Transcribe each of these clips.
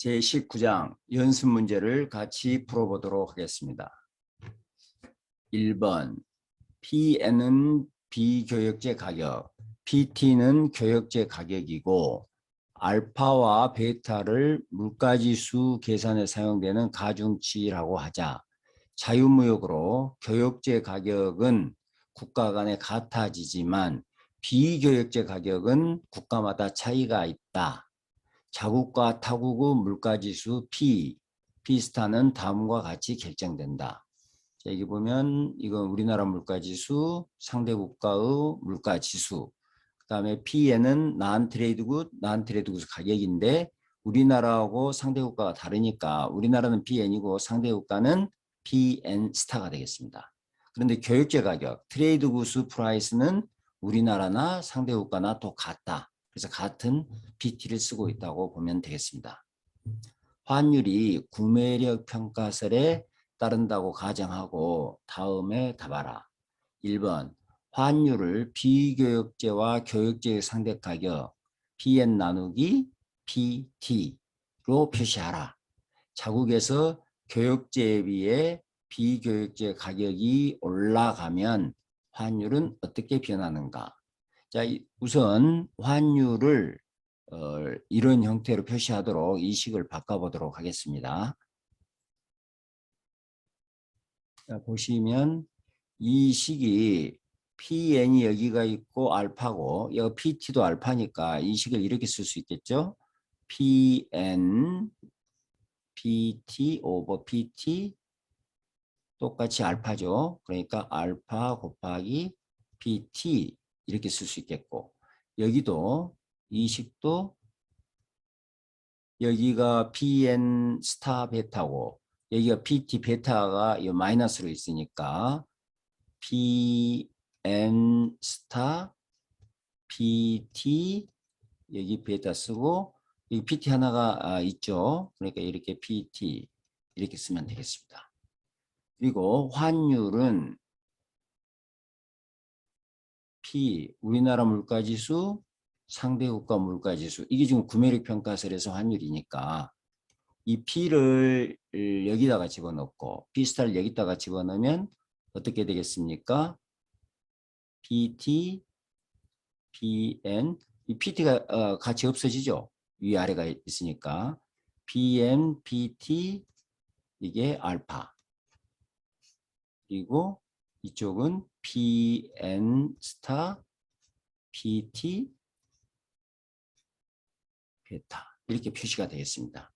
제19장 연습 문제를 같이 풀어보도록 하겠습니다. 1번 PN은 비교역제 가격, PT는 교역제 가격이고 알파와 베타를 물가지수 계산에 사용되는 가중치라고 하자. 자유무역으로 교역제 가격은 국가 간에 같아지지만 비교역제 가격은 국가마다 차이가 있다. 자국과 타국의 물가지수 P스타는 다음과 같이 결정된다. 자, 여기 보면 이건 우리나라 물가지수, 상대 국가의 물가지수, 그 다음에 P에는 난트레이드굿 가격인데 우리나라하고 상대 국가가 다르니까 우리나라는 PN이고 상대 국가는 PN 스타가 되겠습니다. 그런데 교역제 가격, 트레이드굿 프라이스는 우리나라나 상대 국가나 또 같다. 그래서 같은 PT를 쓰고 있다고 보면 되겠습니다. 환율이 구매력 평가설에 따른다고 가정하고 다음에 답하라. 1번 환율을 비교역제와 교역제의 상대 가격 PN 나누기 PT로 표시하라. 자국에서 교역제에 비해 비교역제 가격이 올라가면 환율은 어떻게 변하는가? 자, 우선 환율을 이런 형태로 표시하도록 이 식을 바꿔보도록 하겠습니다. 자, 보시면 이 식이 PN이 여기가 있고 알파고 여기 PT도 알파니까 이 식을 이렇게 쓸 수 있겠죠. PN PT 오버 PT 똑같이 알파죠. 그러니까 알파 곱하기 PT 이렇게 쓸 수 있겠고 여기도 이 식도 여기가 PN 스타 베타고 여기가 PT 베타가 이 마이너스로 있으니까 PN 스타 PT 여기 베타 쓰고 여기 PT 하나가 있죠. 그러니까 이렇게 PT 이렇게 쓰면 되겠습니다. 그리고 환율은 P 우리나라 물가지수 상대국가 물가지수 이게 지금 구매력 평가설에서 환율이니까 이 P를 여기다가 집어넣고 P스타를 여기다가 집어넣으면 어떻게 되겠습니까? PT, PN 이 PT가 같이 없어지죠. 위아래가 있으니까 PN, PT 이게 알파 그리고 이쪽은 PN 스타 PT 베타 이렇게 표시가 되겠습니다.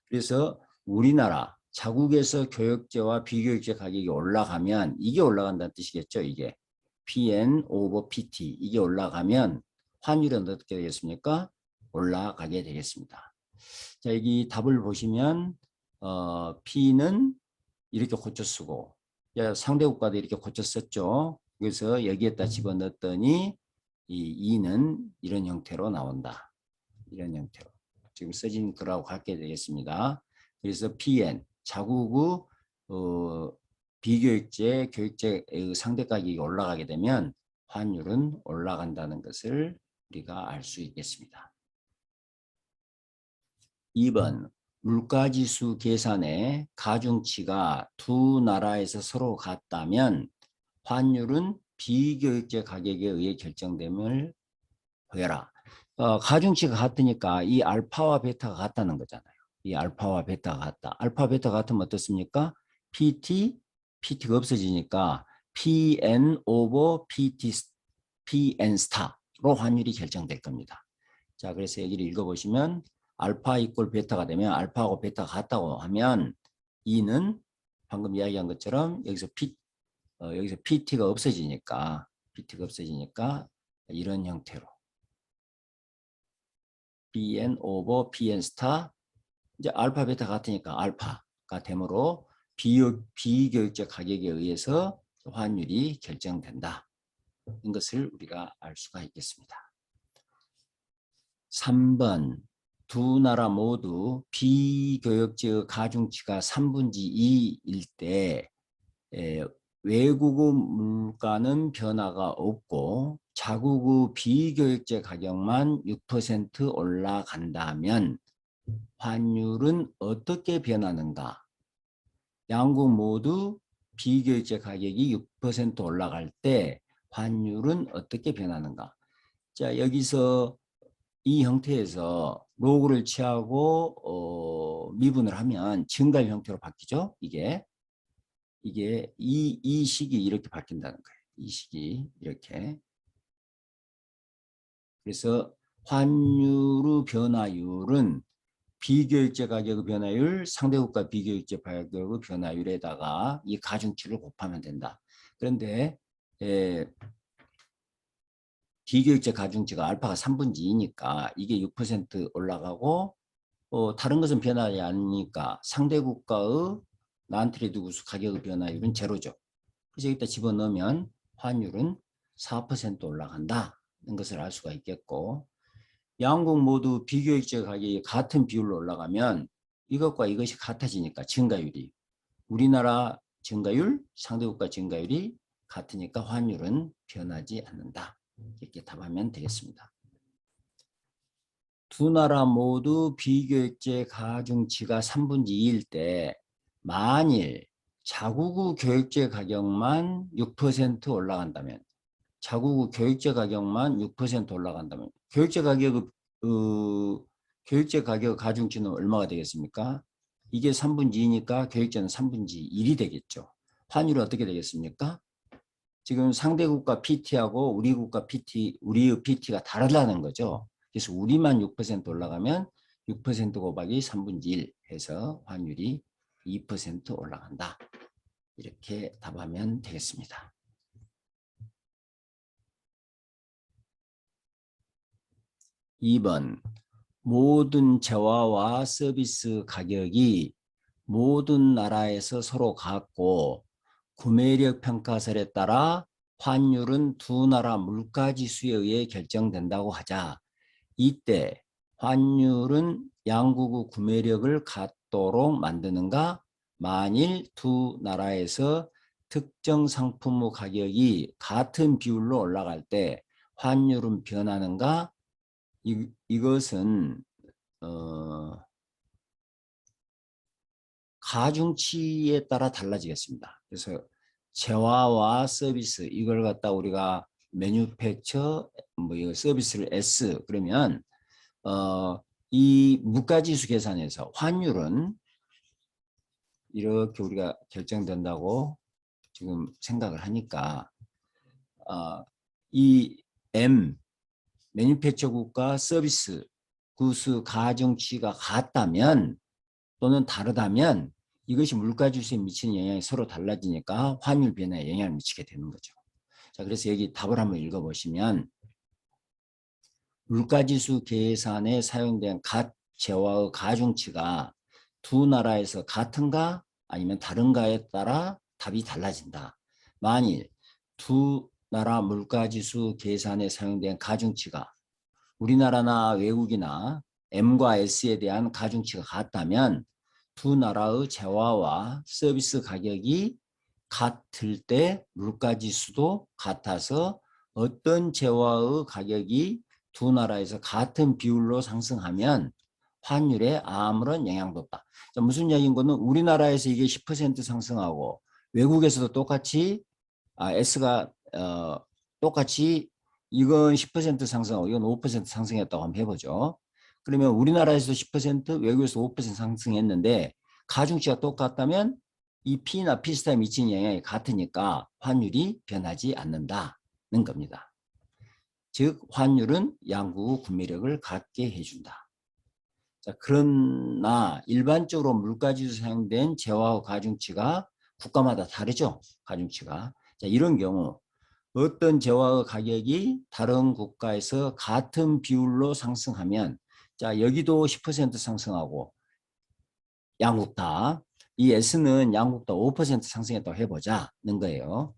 그래서 우리나라 자국에서 교역제와 비교역제 가격이 올라가면 이게 올라간다는 뜻이겠죠. 이게 PN 오버 PT 이게 올라가면 환율은 어떻게 되겠습니까? 올라가게 되겠습니다. 자, 여기 답을 보시면 P는 이렇게 고쳐 쓰고 상대 국가도 이렇게 고쳐 썼죠. 그래서 여기에다 집어넣었더니 이 2는 이런 형태로 나온다. 이런 형태로. 지금 써진 거라고 갖게 되겠습니다. 그래서 PN, 자국의 비교역제, 교역제의 상대 가격이 올라가게 되면 환율은 올라간다는 것을 우리가 알 수 있겠습니다. 2번 물가지수 계산에 가중치가 두 나라에서 서로 같다면 환율은 비교역제 가격에 의해 결정됨을 보여라. 가중치가 같으니까 이 알파와 베타가 같다는 거잖아요. 이 알파와 베타가 같다. 알파 베타가 같으면 어떻습니까? PT가 없어지니까 PN 오버 PN 스타로 환율이 결정될 겁니다. 자, 그래서 여기를 읽어보시면 알파 이꼴 베타가 되면 알파하고 베타가 같다고 하면 2는 방금 이야기한 것처럼 여기서 PT가 없어지니까 이런 형태로 PN 오버 PN 스타 이제 알파 베타 같으니까 알파가 되므로 비교역제 가격에 의해서 환율이 결정된다. 이것을 우리가 알 수가 있겠습니다. 3번 두 나라 모두 비교역제의 가중치가 3분의 2일 때 외국의 물가는 변화가 없고 자국의 비교역제 가격만 6% 올라간다면 환율은 어떻게 변하는가? 양국 모두 비교일제 가격이 6% 올라갈 때 환율은 어떻게 변하는가? 자, 여기서 이 형태에서 로그를 취하고 미분을 하면 증가율 형태로 바뀌죠. 이게 이 식이 이렇게 바뀐다는 거예요. 이 식이 이렇게. 그래서 환율의 변화율은 비교일제 가격의 변화율, 상대국가 비교일제 가격의 변화율에다가 이 가중치를 곱하면 된다. 그런데 비교일제 가중치가 알파가 3분의 2니까 이게 6% 올라가고 다른 것은 변하지 않으니까 상대국가의 난트레이드 구수 가격의 변화율은 제로죠. 그래서 여기다 집어넣으면 환율은 4% 올라간다는 것을 알 수가 있겠고, 양국 모두 비교일제 가격이 같은 비율로 올라가면 이것과 이것이 같아지니까 증가율이, 우리나라 증가율, 상대국가 증가율이 같으니까 환율은 변하지 않는다. 이렇게 답하면 되겠습니다. 두 나라 모두 비교일제 가중치가 3분의 2일 때 만일 자국의 교육제 가격만 6% 올라간다면, 자국의 교육제 가격만 6% 올라간다면 교육제 가격 가중치는 얼마가 되겠습니까? 이게 3분의 2니까 교육제는 3분의 1이 되겠죠. 환율은 어떻게 되겠습니까? 지금 상대국가 PT하고 우리 국가 PT, 우리의 PT가 다르다는 거죠. 그래서 우리만 6% 올라가면 6% 곱하기 3분의 1 해서 환율이 2% 올라간다. 이렇게 답하면 되겠습니다. 2번 모든 재화와 서비스 가격이 모든 나라에서 서로 같고 구매력 평가설에 따라 환율은 두 나라 물가지수에 의해 결정된다고 하자. 이때 환율은 양국의 구매력을 같도록 만드는가? 만일 두 나라에서 특정 상품의 가격이 같은 비율로 올라갈 때 환율은 변하는가? 이것은 가중치에 따라 달라지겠습니다. 그래서 재화와 서비스 이걸 갖다 우리가 매뉴팩처 뭐 이거 서비스를 S 그러면 이 물가지수 계산에서 환율은 이렇게 우리가 결정된다고 지금 생각을 하니까 이 M 매뉴팩처국과 서비스 구수 가중치가 같다면 또는 다르다면 이것이 물가지수에 미치는 영향이 서로 달라지니까 환율 변화에 영향을 미치게 되는 거죠. 자, 그래서 여기 답을 한번 읽어보시면 물가지수 계산에 사용된 갓 재화의 가중치가 두 나라에서 같은가 아니면 다른가에 따라 답이 달라진다. 만일 두 나라 물가지수 계산에 사용된 가중치가 우리나라나 외국이나 M과 S에 대한 가중치가 같다면 두 나라의 재화와 서비스 가격이 같을 때 물가지수도 같아서 어떤 재화의 가격이 두 나라에서 같은 비율로 상승하면 환율에 아무런 영향도 없다. 자, 무슨 얘기인 거는 우리나라에서 이게 10% 상승하고 외국에서도 똑같이 S가 똑같이 이건 10% 상승하고 이건 5% 상승했다고 한번 해보죠. 그러면 우리나라에서 10% 외국에서 5% 상승했는데 가중치가 똑같다면 이 P나 P스타에 미치는 영향이 같으니까 환율이 변하지 않는다는 겁니다. 즉 환율은 양국의 구매력을 갖게 해준다. 자, 그러나 일반적으로 물가지수 사용된 재화의 가중치가 국가마다 다르죠. 가중치가. 자, 이런 경우 어떤 재화의 가격이 다른 국가에서 같은 비율로 상승하면 자 여기도 10% 상승하고 양국 다 이 S는 양국 다 5% 상승했다고 해보자는 거예요.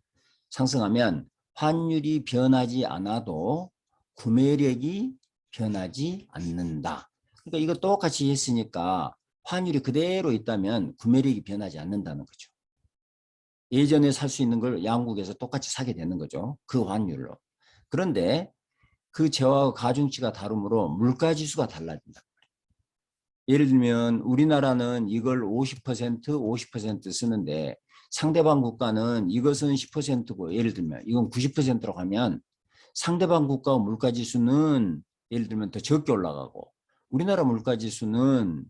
상승하면 환율이 변하지 않아도 구매력이 변하지 않는다. 그러니까 이거 똑같이 했으니까 환율이 그대로 있다면 구매력이 변하지 않는다는 거죠. 예전에 살 수 있는 걸 양국에서 똑같이 사게 되는 거죠. 그 환율로. 그런데 그 재화와 가중치가 다르므로 물가지수가 달라진다. 예를 들면 우리나라는 이걸 50% 쓰는데 상대방 국가는 이것은 10%고 예를 들면 이건 90%라고 하면 상대방 국가 물가지수는 예를 들면 더 적게 올라가고 우리나라 물가지수는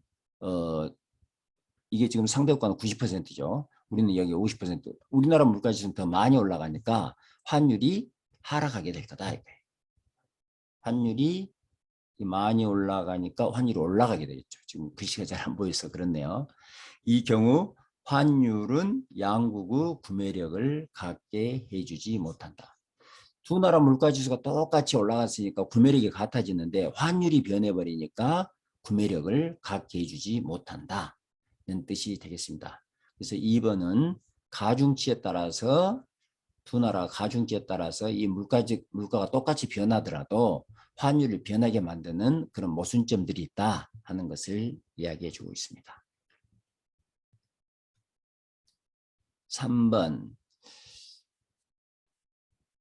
이게 지금 상대 국가는 90%죠. 우리는 여기 50%. 우리나라 물가지수는 더 많이 올라가니까 환율이 하락하게 될 거다. 환율이 많이 올라가니까 환율이 올라가게 되겠죠. 지금 글씨가 잘 안 보여서 그렇네요. 이 경우 환율은 양국의 구매력을 갖게 해주지 못한다. 두 나라 물가지수가 똑같이 올라갔으니까 구매력이 같아지는데 환율이 변해버리니까 구매력을 갖게 해주지 못한다는 뜻이 되겠습니다. 그래서 2번은 가중치에 따라서 두 나라 가중치에 따라서 이 물가가 똑같이 변하더라도 환율을 변하게 만드는 그런 모순점들이 있다 하는 것을 이야기해 주고 있습니다. 3번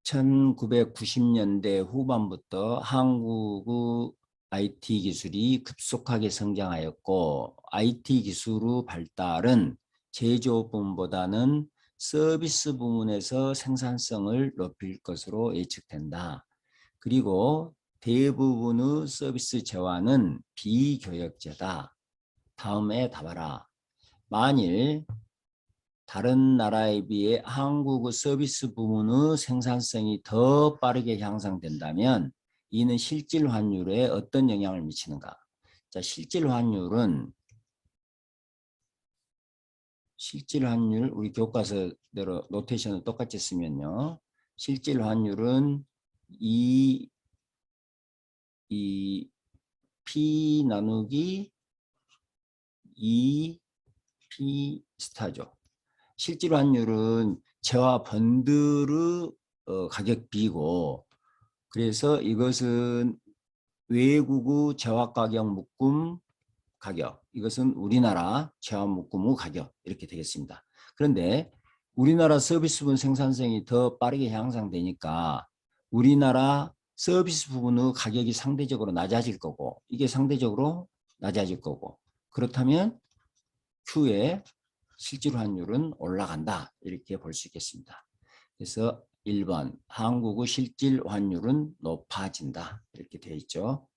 1990년대 후반부터 한국의 IT 기술이 급속하게 성장하였고 IT 기술의 발달은 제조업 부문보다는 서비스 부문에서 생산성을 높일 것으로 예측된다. 그리고 대부분의 서비스 재화는 비교역제다. 다음에 답하라. 만일 다른 나라에 비해 한국의 서비스 부문의 생산성이 더 빠르게 향상된다면 이는 실질 환율에 어떤 영향을 미치는가? 자, 실질 환율 우리 교과서대로 노테이션을 똑같이 쓰면요. 실질 환율은 이 P 나누기 2P 스타죠. 실질 환율은 재화 번들의 가격 비고 그래서 이것은 외국의 재화 가격 묶음 가격 이것은 우리나라 재화 묶음의 가격 이렇게 되겠습니다. 그런데 우리나라 서비스분 생산성이 더 빠르게 향상되니까 우리나라 서비스 부분의 가격이 상대적으로 낮아질 거고 이게 상대적으로 낮아질 거고 그렇다면 Q의 실질 환율은 올라간다 이렇게 볼 수 있겠습니다. 그래서 1번 한국의 실질 환율은 높아진다 이렇게 되어 있죠.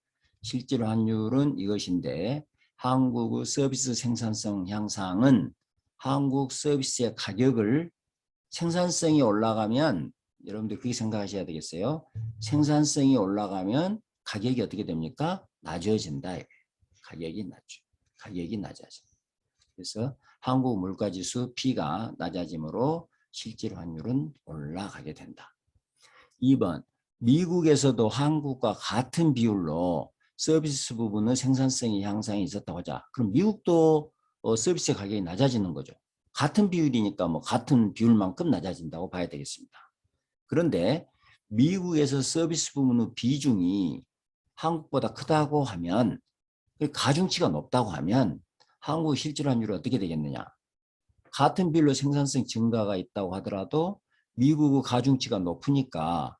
실질 환율은 이것인데 한국의 서비스 생산성 향상은 한국 서비스의 가격을 생산성이 올라가면 여러분들 그렇게 생각하셔야 되겠어요. 생산성이 올라가면 가격이 어떻게 됩니까? 낮아진다. 가격이 낮아진다. 그래서 한국 물가지수 P가 낮아지므로 실질 환율은 올라가게 된다. 2번 미국에서도 한국과 같은 비율로 서비스 부분의 생산성의 향상이 있었다고 하자. 그럼 미국도 서비스 가격이 낮아지는 거죠. 같은 비율이니까 뭐 같은 비율만큼 낮아진다고 봐야 되겠습니다. 그런데 미국에서 서비스 부분의 비중이 한국보다 크다고 하면 가중치가 높다고 하면 한국의 실질 환율이 어떻게 되겠느냐. 같은 비율로 생산성 증가가 있다고 하더라도 미국의 가중치가 높으니까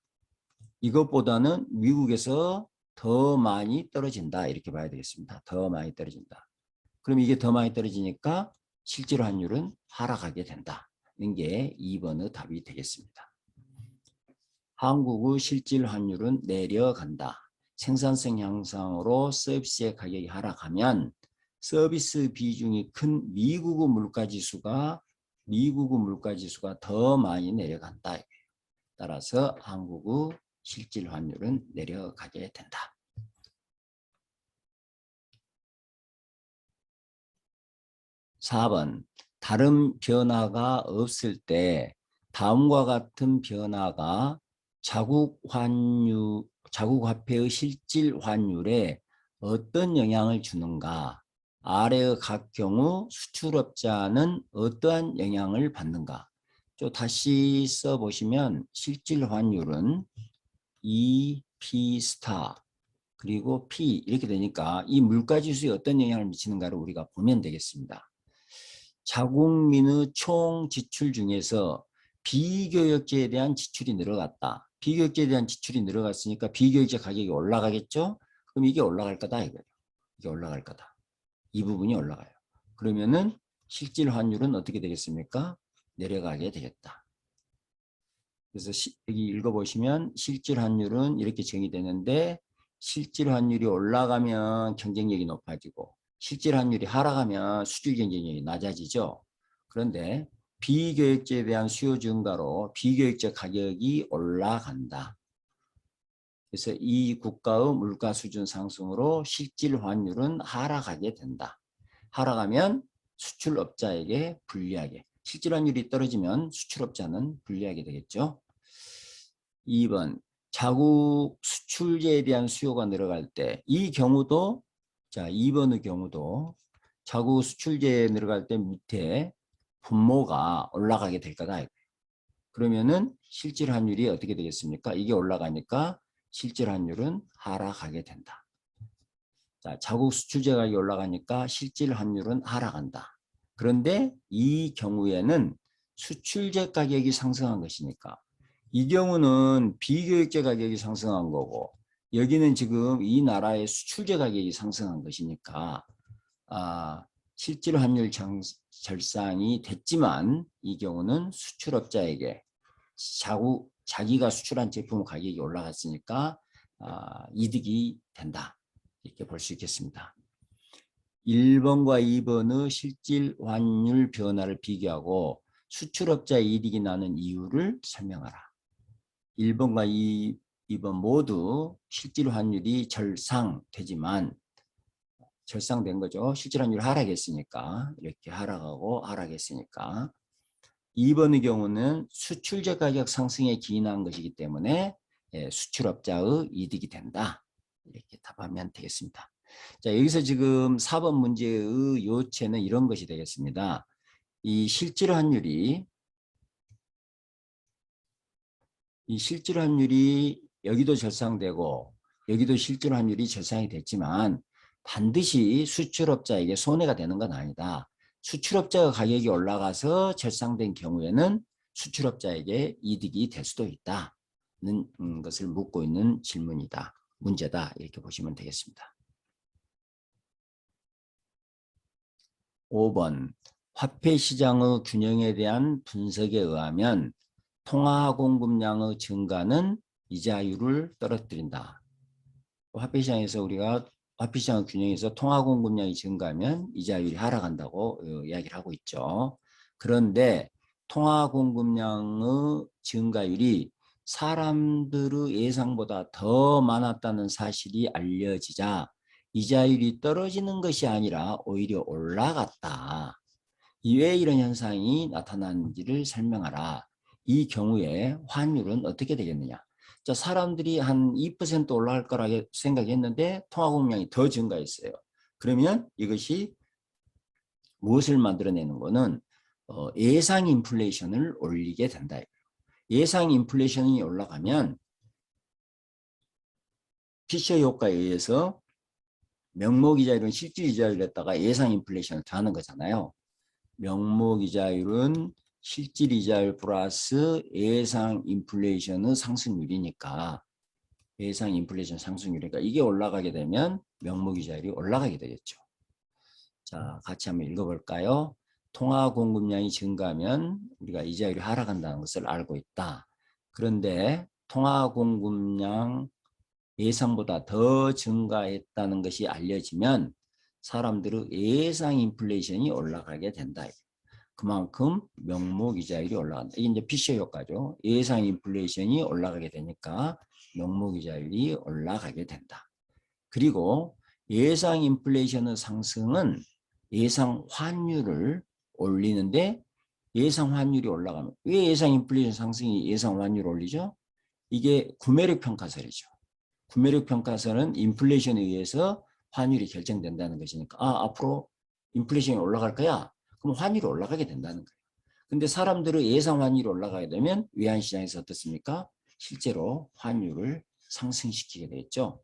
이것보다는 미국에서 더 많이 떨어진다 이렇게 봐야 되겠습니다. 더 많이 떨어진다. 그럼 이게 더 많이 떨어지니까 실질 환율은 하락하게 된다는 게 2번의 답이 되겠습니다. 한국의 실질 환율은 내려간다. 생산성 향상으로 서비스의 가격이 하락하면 서비스 비중이 큰 미국의 물가지수가 더 많이 내려간다. 따라서 한국의 실질 환율은 내려가게 된다. (4번) 다른 변화가 없을 때 다음과 같은 변화가 자국 화폐의 실질 환율에 어떤 영향을 주는가? 아래의 각 경우 수출업자는 어떠한 영향을 받는가? 좀 다시 써보시면 실질 환율은 EP 스타 그리고 P 이렇게 되니까 이 물가지수에 어떤 영향을 미치는가를 우리가 보면 되겠습니다. 자국민의 총 지출 중에서 비교역제에 대한 지출이 늘어갔다. 비교역제에 대한 지출이 늘어갔으니까 비교역제 가격이 올라가겠죠? 그럼 이게 올라갈 거다 이거예요. 이게 올라갈 거다. 이 부분이 올라가요. 그러면은 실질 환율은 어떻게 되겠습니까? 내려가게 되겠다. 그래서 여기 읽어보시면 실질 환율은 이렇게 정의되는데 실질 환율이 올라가면 경쟁력이 높아지고 실질 환율이 하락하면 수출 경쟁력이 낮아지죠. 그런데 비교역제에 대한 수요 증가로 비교역제 가격이 올라간다. 그래서 이 국가의 물가 수준 상승으로 실질 환율은 하락하게 된다. 하락하면 수출업자에게 불리하게. 실질 환율이 떨어지면 수출업자는 불리하게 되겠죠. 2번 자국 수출제에 대한 수요가 늘어갈 때 이 경우도 자 2번의 경우도 자국 수출제에 늘어갈 때 밑에 분모가 올라가게 될 거다. 그러면은 실질 환율이 어떻게 되겠습니까? 이게 올라가니까 실질 환율은 하락하게 된다. 자, 자국 수출제 가격이 올라가니까 실질 환율은 하락한다. 그런데 이 경우에는 수출제 가격이 상승한 것이니까 이 경우는 비교육제 가격이 상승한 거고 여기는 지금 이 나라의 수출제 가격이 상승한 것이니까 실질 환율 절상이 됐지만 이 경우는 수출업자에게 자기가 수출한 제품 가격이 올라갔으니까 이득이 된다. 이렇게 볼 수 있겠습니다. 1번과 2번의 실질 환율 변화를 비교하고 수출업자의 이득이 나는 이유를 설명하라. 1번과 2번 모두 실질 환율이 절상되지만 절상된 거죠. 실질 환율 하락했으니까 이렇게 하락했으니까 2번의 경우는 수출제 가격 상승에 기인한 것이기 때문에 수출업자의 이득이 된다. 이렇게 답하면 되겠습니다. 자, 여기서 지금 4번 문제의 요체는 이런 것이 되겠습니다. 이 실질 환율이 여기도 절상되고 여기도 실질 환율이 절상이 됐지만 반드시 수출업자에게 손해가 되는 건 아니다. 수출업자가 가격이 올라가서 절상된 경우에는 수출업자에게 이득이 될 수도 있다는 것을 묻고 있는 질문이다. 문제다. 이렇게 보시면 되겠습니다. 5번 화폐시장의 균형에 대한 분석에 의하면 통화 공급량의 증가는 이자율을 떨어뜨린다. 화폐시장에서 우리가 화폐시장의 균형에서 통화 공급량이 증가하면 이자율이 하락한다고 이야기를 하고 있죠. 그런데 통화 공급량의 증가율이 사람들의 예상보다 더 많았다는 사실이 알려지자 이자율이 떨어지는 것이 아니라 오히려 올라갔다. 왜 이런 현상이 나타나는지를 설명하라. 이 경우에 환율은 어떻게 되겠느냐. 자, 사람들이 한 2% 올라갈 거라고 생각했는데 통화공급량이 더 증가했어요. 그러면 이것이 무엇을 만들어내는 거는 예상 인플레이션을 올리게 된다. 예상 인플레이션이 올라가면 피셔 효과에 의해서 명목이자율은 실질이자율을 했다가 예상 인플레이션을 더하는 거잖아요. 명목이자율은 실질이자율 플러스 예상 인플레이션의 상승률이니까 예상 인플레이션 상승률이니까 이게 올라가게 되면 명목이자율이 올라가게 되겠죠. 자, 같이 한번 읽어볼까요? 통화 공급량이 증가하면 우리가 이자율이 하락한다는 것을 알고 있다. 그런데 통화 공급량 예상보다 더 증가했다는 것이 알려지면 사람들의 예상 인플레이션이 올라가게 된다. 그만큼 명목이자율이 올라간다. 이게 이제 피셔 효과죠. 예상 인플레이션이 올라가게 되니까 명목이자율이 올라가게 된다. 그리고 예상 인플레이션의 상승은 예상 환율을 올리는데 예상 환율이 올라가면 왜 예상 인플레이션 상승이 예상 환율을 올리죠? 이게 구매력 평가설이죠. 구매력 평가설은 인플레이션에 의해서 환율이 결정된다는 것이니까 앞으로 인플레이션이 올라갈 거야. 그럼 환율이 올라가게 된다는 거예요. 근데 사람들의 예상 환율이 올라가게 되면 외환시장에서 어떻습니까? 실제로 환율을 상승시키게 되겠죠.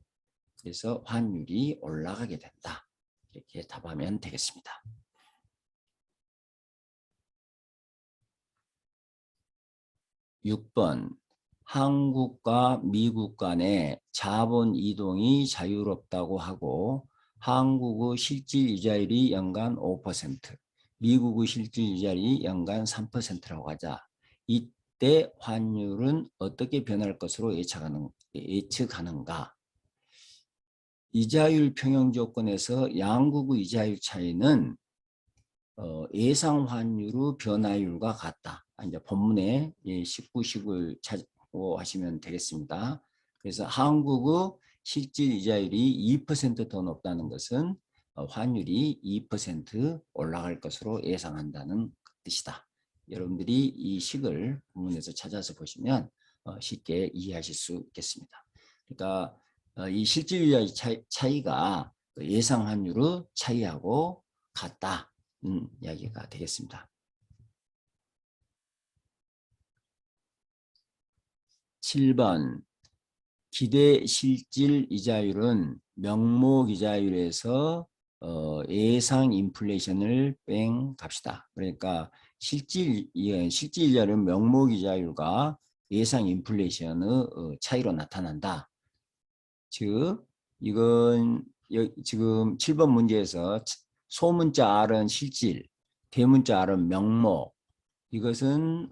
그래서 환율이 올라가게 된다. 이렇게 답하면 되겠습니다. 6번 한국과 미국 간의 자본 이동이 자유롭다고 하고 한국의 실질 이자율이 연간 5%, 미국의 실질 이자율이 연간 3%라고 하자. 이때 환율은 어떻게 변할 것으로 예측하는가? 이자율 평형 조건에서 양국의 이자율 차이는 예상 환율의 변화율과 같다. 이제 본문에 19식을 참고하시면 되겠습니다. 그래서 한국의 실질 이자율이 2%더 높다는 것은 환율이 2% 올라갈 것으로 예상한다는 뜻이다. 여러분들이 이 식을 본문에서 찾아서 보시면 쉽게 이해하실 수 있겠습니다. 그러니까 이 실질 이자율 차이가 예상 환율의 차이하고 같다. 이야기가 되겠습니다. 7번 기대 실질 이자율은 명목 이자율에서 예상 인플레이션을 뺀 값이다. 그러니까 실질 이자율은 명목 이자율과 예상 인플레이션의 차이로 나타난다. 즉 이건 지금 7번 문제에서 소문자 R은 실질, 대문자 R은 명목, 이것은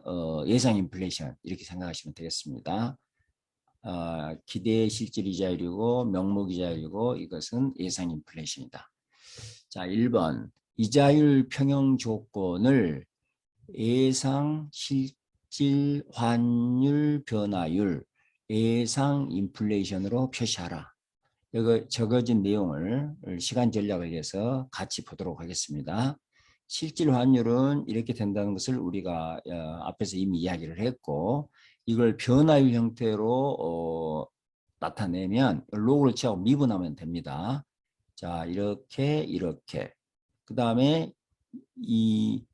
예상 인플레이션 이렇게 생각하시면 되겠습니다. 기대 실질 이자율이고 명목 이자율이고 이것은 예상 인플레이션이다. 자, 1번 이자율 평형 조건을 예상 실질 환율 변화율 예상 인플레이션으로 표시하라. 여기 적어진 내용을 시간 전략을 위해서 같이 보도록 하겠습니다. 실질 환율은 이렇게 된다는 것을 우리가 앞에서 이미 이야기를 했고, 이걸 변화율 형태로 나타내면 로그를 취하고 미분하면 됩니다. 자, 이렇게 그 다음에 이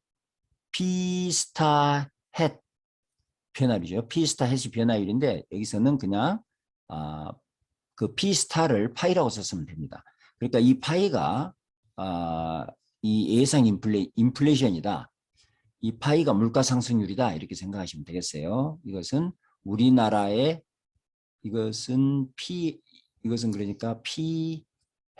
P스타 햇 변화율이죠. P스타 햇이 변화율인데 여기서는 그냥 그 P스타를 파이라고 썼으면 됩니다. 그러니까 이 파이가 이 예상 인플레이션이다. 이 파이가 물가 상승률이다. 이렇게 생각하시면 되겠어요. 이것은 우리나라의 이것은 그러니까 P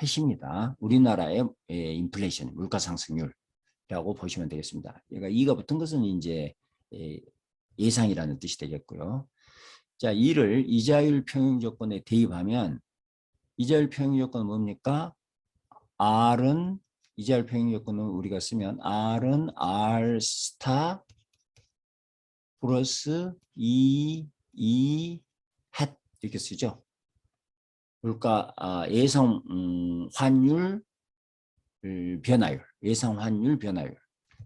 해시입니다. 우리나라의 인플레이션 물가 상승률이라고 보시면 되겠습니다. 그러니까 이가 붙은 것은 이제 예상이라는 뜻이 되겠고요. 자, 이를 이자율 평형 조건에 대입하면 이자율 평형 조건은 뭡니까? R은 이자율 평형 조건을 우리가 쓰면 R은 R 스타 플러스 E 햇 이렇게 쓰죠. 물가 예상 환율 변화율, 예상 환율 변화율.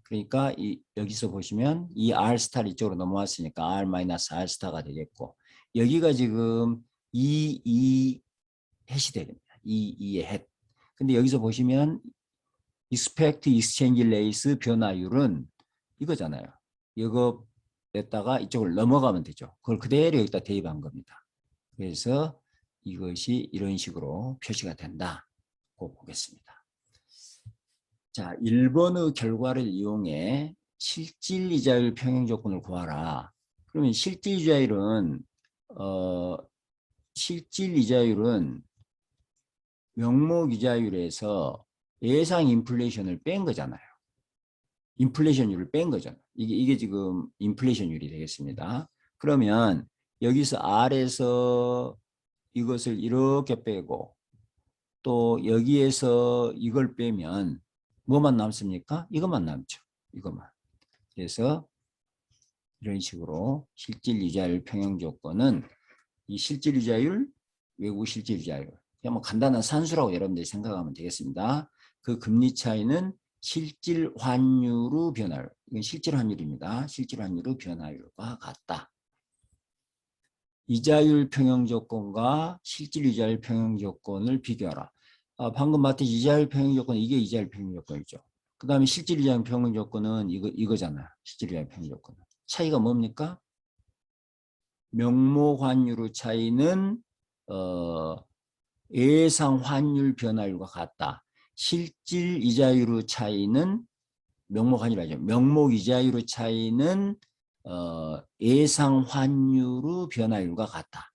그러니까 여기서 보시면 이 R 스타를 이쪽으로 넘어왔으니까 R 마이너스 R 스타가 되겠고 여기가 지금 이 햇이 되겠습니다. 이 햇. 근데 여기서 보시면 expect exchange rate 변화율은 이거잖아요. 이거 냈다가 이쪽을 넘어가면 되죠. 그걸 그대로 여기다 대입한 겁니다. 그래서 이것이 이런 식으로 표시가 된다고 보겠습니다. 자, 1번의 결과를 이용해 실질 이자율 평형 조건을 구하라. 그러면 실질 이자율은 명목 이자율에서 예상 인플레이션을 뺀 거잖아요. 인플레이션율을 뺀 거잖아요. 이게 지금 인플레이션율이 되겠습니다. 그러면 여기서 R에서 이것을 이렇게 빼고 또 여기에서 이걸 빼면 뭐만 남습니까? 이것만 남죠. 이것만. 그래서 이런 식으로 실질 이자율 평형 조건은 이 실질 이자율, 외국 실질 이자율. 그냥 뭐 간단한 산수라고 여러분들이 생각하면 되겠습니다. 그 금리 차이는 실질 환율의 변화율. 이건 실질 환율입니다. 실질 환율의 변화율과 같다. 이자율 평형 조건과 실질 이자율 평형 조건을 비교하라. 방금 봤던 이자율 평형 조건 이게 이자율 평형 조건이죠. 그 다음에 실질 이자율 평형 조건은 이거잖아요. 실질 이자율 평형 조건은. 차이가 뭡니까? 명목 환율의 차이는 예상 환율 변화율과 같다. 실질 이자율의 차이는 명목 환율이죠. 명목 이자율의 차이는 예상 환율의 변화율과 같다.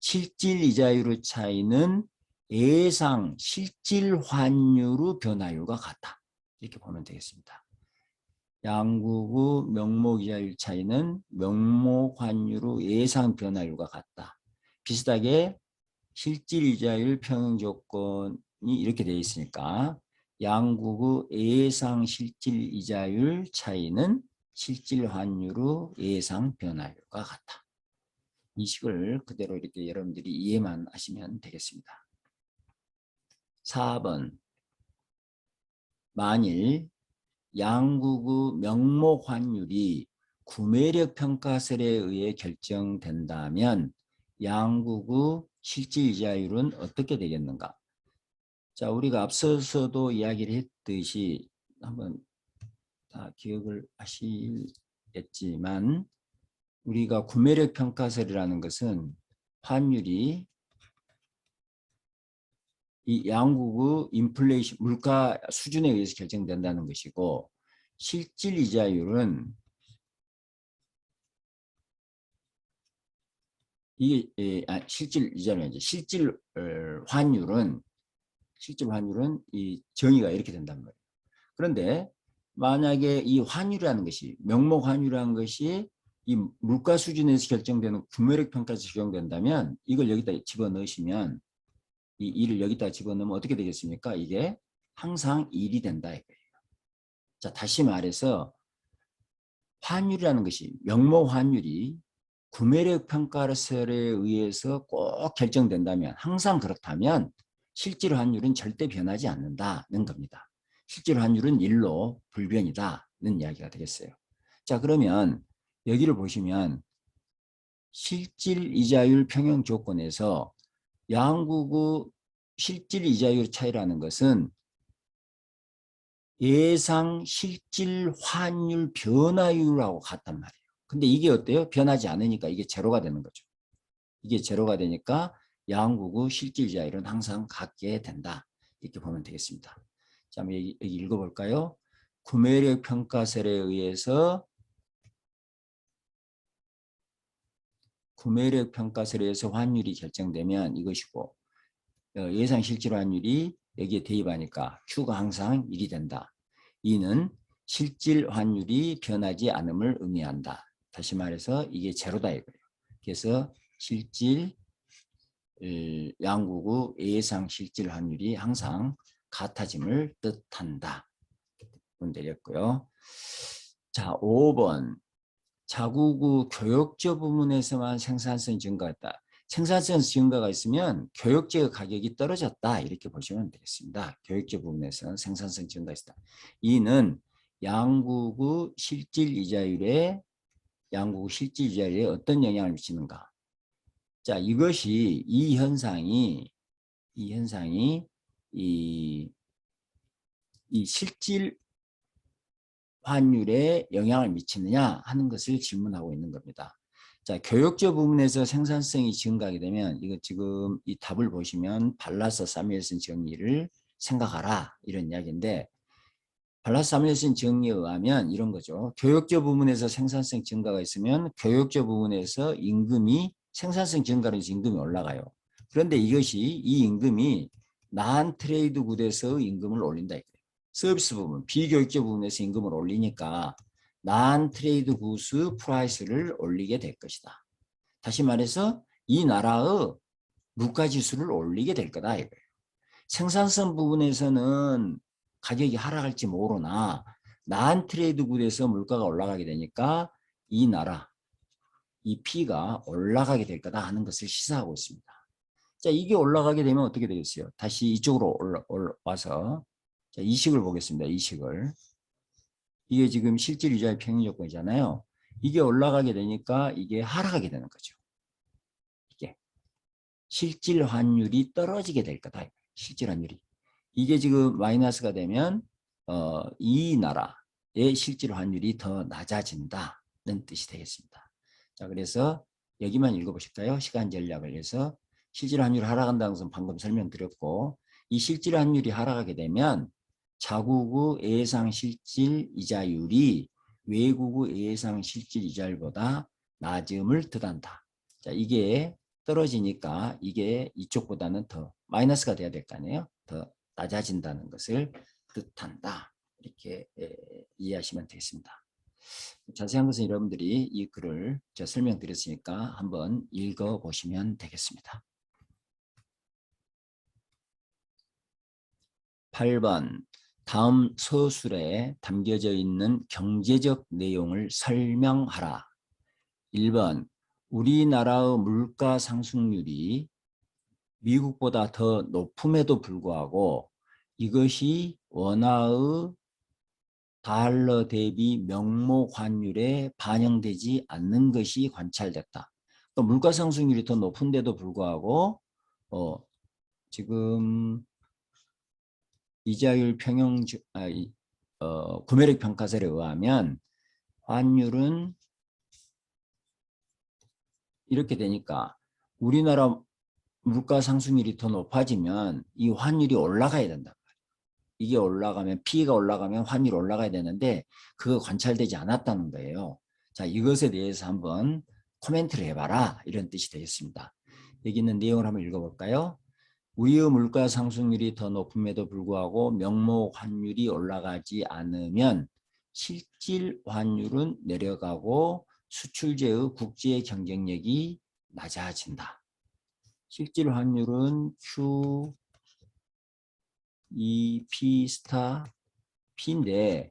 실질 이자율의 차이는 예상 실질 환율의 변화율과 같다. 이렇게 보면 되겠습니다. 양국의 명목이자율 차이는 명목 환율의 예상 변화율과 같다. 비슷하게 실질 이자율 평형 조건이 이렇게 되어 있으니까 양국의 예상 실질 이자율 차이는 실질 환율의 예상 변화율과 같다. 이 식을 그대로 이렇게 여러분들이 이해만 하시면 되겠습니다. 4번. 만일 양국의 명목 환율이 구매력 평가설에 의해 결정된다면 양국의 실질 이자율은 어떻게 되겠는가? 자, 우리가 앞서서도 이야기를 했듯이 한번 다 기억을 하시겠지만 우리가 구매력 평가설이라는 것은 환율이 이 양국의 인플레이션 물가 수준에 의해서 결정된다는 것이고 실질 이자율은 이게 실질 이자율은 실질 환율은 이 정의가 이렇게 된단 말이에요. 그런데 만약에 이 환율이라는 것이 명목 환율이라는 것이 이 물가 수준에서 결정되는 구매력 평가에서 적용된다면 이걸 여기다 집어넣으시면 이 1을 여기다 집어넣으면 어떻게 되겠습니까? 이게 항상 1이 된다 이거예요. 자, 다시 말해서 환율이라는 것이 명목 환율이 구매력 평가설에 의해서 꼭 결정된다면 항상 그렇다면 실질 환율은 절대 변하지 않는다는 겁니다. 실질 환율은 1로 불변이다는 이야기가 되겠어요. 자, 그러면 여기를 보시면 실질 이자율 평형 조건에서 양국의 실질 이자율 차이라는 것은 예상 실질 환율 변화율하고 같단 말이에요. 근데 이게 어때요? 변하지 않으니까 이게 제로가 되는 거죠. 이게 제로가 되니까 양국의 실질 이자율은 항상 같게 된다. 이렇게 보면 되겠습니다. 자, 한번 여기 읽어볼까요? 구매력 평가설에 의해서 환율이 결정되면 이것이고 예상 실질 환율이 여기에 대입하니까 Q가 항상 1이 된다. 이는 실질 환율이 변하지 않음을 의미한다. 다시 말해서 이게 제로다 이거예요. 그래서 실질 양국의 예상 실질 환율이 항상 같아짐을 뜻한다. 문 내렸고요. 자, 5번. 자국의 교역제 부문에서만 생산성 증가했다. 생산성 증가가 있으면 교역제 가격이 떨어졌다. 이렇게 보시면 되겠습니다. 교역제 부분에서 생산성 증가했다. 이는 양국의 실질 이자율에 어떤 영향을 미치는가? 자, 이것이 이 현상이 이 실질 환율에 영향을 미치느냐 하는 것을 질문하고 있는 겁니다. 자, 교역제 부분에서 생산성이 증가하게 되면 이거 지금 이 답을 보시면 발라서 사뮤엘슨 정의를 생각하라 이런 이야기인데 발라서 사뮤엘슨 정의에 의하면 이런 거죠. 교역제 부분에서 생산성 증가가 있으면 교역제 부분에서 임금이 생산성 증가로 해서 임금이 올라가요. 그런데 이것이 이 임금이 난 트레이드 굿에서 임금을 올린다 이거예요. 서비스 부분, 비교육제 부분에서 임금을 올리니까 난 트레이드 굿의 프라이스를 올리게 될 것이다. 다시 말해서 이 나라의 물가지수를 올리게 될 거다 이거예요. 생산성 부분에서는 가격이 하락할지 모르나 난 트레이드 굿에서 물가가 올라가게 되니까 이 나라, 이 P가 올라가게 될 거다 하는 것을 시사하고 있습니다. 자, 이게 올라가게 되면 어떻게 되겠어요? 다시 이쪽으로 올라와서 자, 이 식을 보겠습니다. 이 식을. 이게 지금 실질 이자의 평균 조건이잖아요. 이게 올라가게 되니까 이게 하락하게 되는 거죠. 이게 실질 환율이 떨어지게 될 거다. 실질 환율이. 이게 지금 마이너스가 되면 이 나라의 실질 환율이 더 낮아진다는 뜻이 되겠습니다. 자, 그래서 여기만 읽어보실까요? 시간 전략을 위해서 실질 환율이 하락한다는 것은 방금 설명드렸고 이 실질 환율이 하락하게 되면 자국의 예상 실질 이자율이 외국의 예상 실질 이자율보다 낮음을 뜻한다. 자, 이게 떨어지니까 이게 이쪽보다는 더 마이너스가 돼야 될 거 아니에요. 더 낮아진다는 것을 뜻한다. 이렇게 이해하시면 되겠습니다. 자세한 것은 여러분들이 이 글을 제가 설명드렸으니까 한번 읽어보시면 되겠습니다. 8번 다음 서술에 담겨져 있는 경제적 내용을 설명하라. 1번 우리나라의 물가 상승률이 미국보다 더 높음에도 불구하고 이것이 원화의 달러 대비 명목 환율에 반영되지 않는 것이 관찰됐다. 또 물가 상승률이 더 높은데도 불구하고 지금 이자율 평형 구매력 평가설에 의하면 환율은 이렇게 되니까 우리나라 물가 상승률이 더 높아지면 이 환율이 올라가야 된다. 이게 올라가면 P가 올라가면 환율이 올라가야 되는데 그거 관찰되지 않았다는 거예요. 자, 이것에 대해서 한번 코멘트를 해봐라 이런 뜻이 되겠습니다. 여기 있는 내용을 한번 읽어볼까요? 우리의 물가 상승률이 더 높음에도 불구하고 명목 환율이 올라가지 않으면 실질 환율은 내려가고 수출제의 국제 경쟁력이 낮아진다. 실질 환율은 Q, E, P 스타 P인데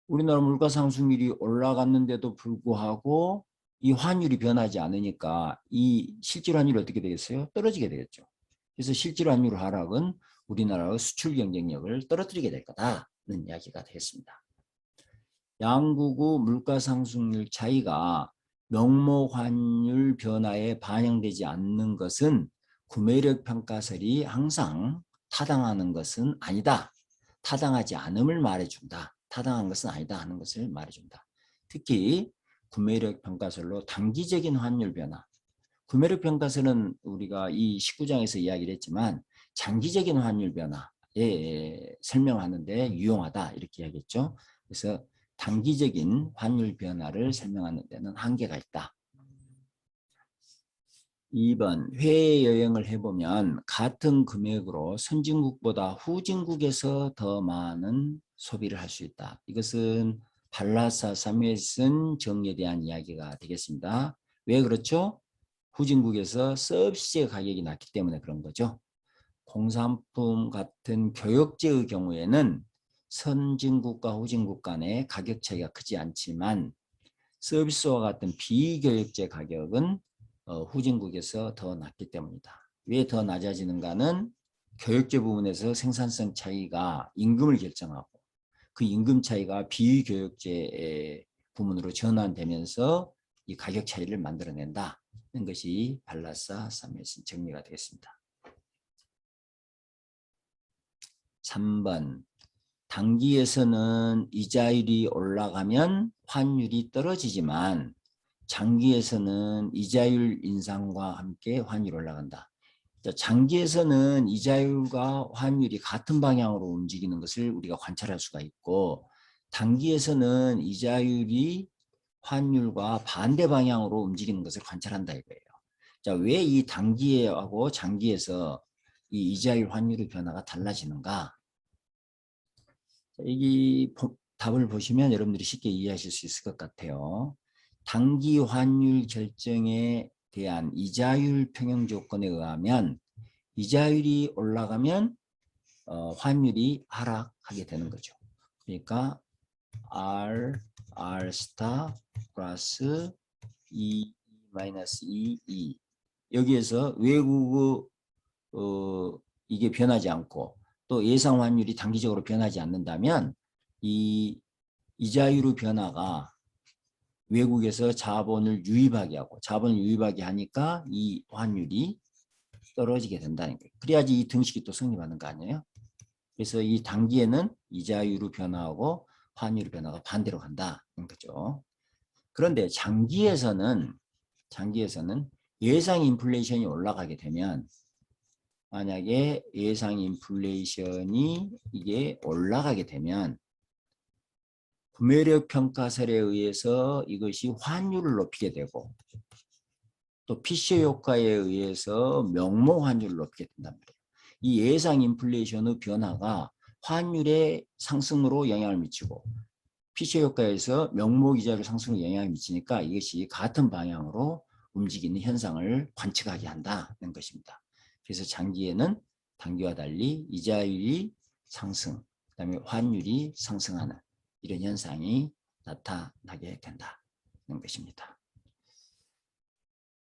우리나라 물가 상승률이 올라갔는데도 불구하고 이 환율이 변하지 않으니까 이 실질 환율이 어떻게 되겠어요? 떨어지게 되겠죠. 그래서 실질 환율 하락은 우리나라의 수출 경쟁력을 떨어뜨리게 될 거다는 이야기가 되겠습니다. 양국의 물가 상승률 차이가 명목 환율 변화에 반영되지 않는 것은 구매력 평가설이 항상 타당하는 것은 아니다. 타당하지 않음을 말해준다. 타당한 것은 아니다 하는 것을 말해준다. 특히 구매력 평가설로 단기적인 환율 변화. 구매력 평가설은 우리가 이 19장에서 이야기를 했지만 장기적인 환율 변화에 설명하는데 유용하다 이렇게 이야기했죠. 그래서 단기적인 환율 변화를 설명하는 데는 한계가 있다. 2번 해외여행을 해보면 같은 금액으로 선진국보다 후진국에서 더 많은 소비를 할 수 있다. 이것은 발라사 사무엘슨 정리에 대한 이야기가 되겠습니다. 왜 그렇죠? 후진국에서 서비스의 가격이 낮기 때문에 그런 거죠. 공산품 같은 교역제의 경우에는 선진국과 후진국 간의 가격 차이가 크지 않지만 서비스와 같은 비교역제 가격은 후진국에서 더 낮기 때문이다. 왜 더 낮아지는가는 교역제 부분에서 생산성 차이가 임금을 결정하고 그 임금 차이가 비교역제 부문으로 전환되면서 이 가격 차이를 만들어낸다는 것이 발라사 사무엘슨 정리가 되겠습니다. 3번 단기에서는 이자율이 올라가면 환율이 떨어지지만 장기에서는 이자율 인상과 함께 환율이 올라간다. 장기에서는 이자율과 환율이 같은 방향으로 움직이는 것을 우리가 관찰할 수가 있고 단기에서는 이자율이 환율과 반대 방향으로 움직이는 것을 관찰한다 이거예요. 자, 왜 이 단기하고 장기에서 이 이자율 환율의 변화가 달라지는가? 이 답을 보시면 여러분들이 쉽게 이해하실 수 있을 것 같아요. 단기 환율 결정에 대한 이자율 평형 조건에 의하면 이자율이 올라가면 환율이 하락하게 되는 거죠. 그러니까 R 스타 플러스 E 마이너스 E 여기에서 외국의 이게 변하지 않고 또 예상 환율이 단기적으로 변하지 않는다면 이 이자율의 변화가 외국에서 자본을 유입하게 하고 자본을 유입하게 하니까 이 환율이 떨어지게 된다는 거예요. 그래야지 이 등식이 또 성립하는 거 아니에요? 그래서 이 단기에는 이자율의 변화하고 환율의 변화가 반대로 간다는 거죠. 그런데 장기에서는 예상 인플레이션이 올라가게 되면 만약에 예상 인플레이션이 이게 올라가게 되면 구매력 평가설에 의해서 이것이 환율을 높이게 되고 또 피셔 효과에 의해서 명목 환율을 높게 된단 말이에요. 이 예상 인플레이션의 변화가 환율의 상승으로 영향을 미치고 피셔 효과에서 명목 이자율 상승으로 영향을 미치니까 이것이 같은 방향으로 움직이는 현상을 관측하게 한다는 것입니다. 그래서 장기에는 단기와 달리 이자율이 상승, 그다음에 환율이 상승하는 이런 현상이 나타나게 된다는 것입니다.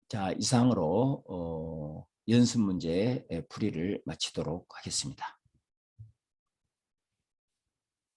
자, 이상으로 연습 문제 풀이를 마치도록 하겠습니다.